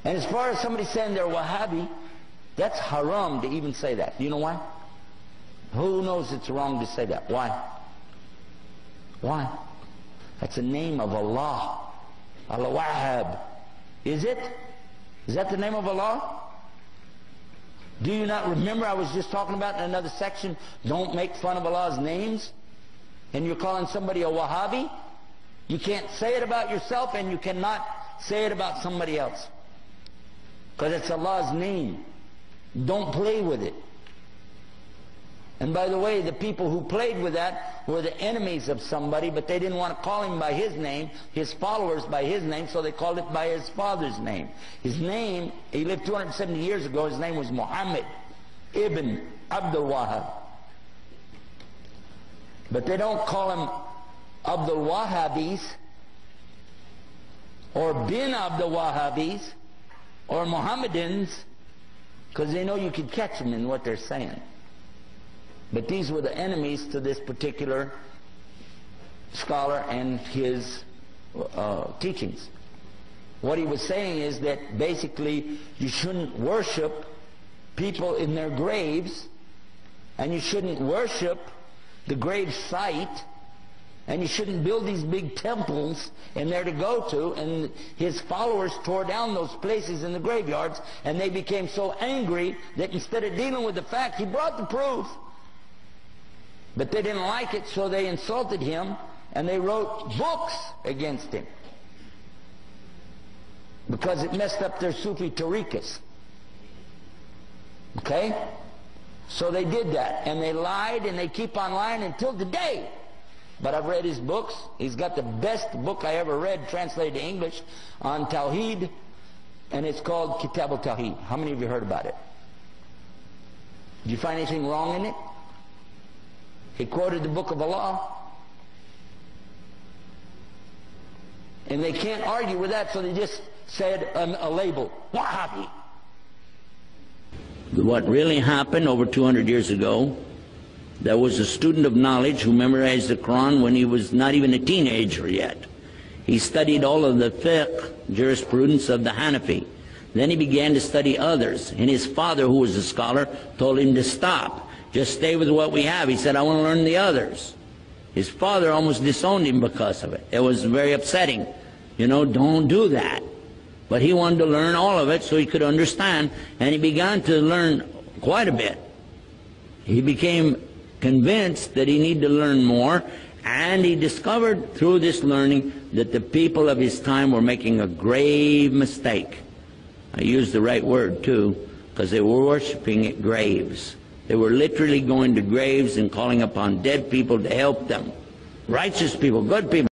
And as far as somebody saying they're Wahhabi, that's haram to even say that. Do you know why? Who knows it's wrong to say that? Why? Why? That's the name of Allah. Al-Wahhab. Is it? Is that the name of Allah? Do you not remember I was just talking about in another section, don't make fun of Allah's names? And you're calling somebody a Wahhabi? You can't say it about yourself, and you cannot say it about somebody else. Because it's Allah's name. Don't play with it. And by the way, the people who played with that were the enemies of somebody, but they didn't want to call him by his name, his followers by his name, so they called it by his father's name. His name, he lived 270 years ago, his name was Muhammad ibn Abdul Wahhab. But they don't call him Abdul Wahhabis, or bin Abdul Wahhabis, or Mohammedans, because they know you could catch them in what they're saying. But these were the enemies to this particular scholar and his teachings. What he was saying is that basically you shouldn't worship people in their graves, and you shouldn't worship the grave site, and you shouldn't build these big temples in there to go to. And his followers tore down those places in the graveyards, and they became so angry that instead of dealing with the fact, he brought the proof. But they didn't like it, so they insulted him, and they wrote books against him. Because it messed up their Sufi tariqas. Okay? So they did that, and they lied, and they keep on lying until today. But I've read his books. He's got the best book I ever read, translated to English, on Tawheed, and it's called Kitab al-Tawheed. How many of you heard about it? Did you find anything wrong in it? He quoted the book of Allah. And they can't argue with that, so they just said a label, Wahhabi. What really happened over 200 years ago, there was a student of knowledge who memorized the Quran when he was not even a teenager yet. He studied all of the fiqh, jurisprudence of the Hanafi. Then he began to study others, and his father, who was a scholar, told him to stop. Just stay with what we have. He said, I want to learn the others. His father almost disowned him because of it. It was very upsetting. You know, don't do that. But he wanted to learn all of it so he could understand, and he began to learn quite a bit. He became convinced that he needed to learn more, and he discovered through this learning that the people of his time were making a grave mistake. I used the right word too, because they were worshiping at graves. They were literally going to graves and calling upon dead people to help them. Righteous people, good people.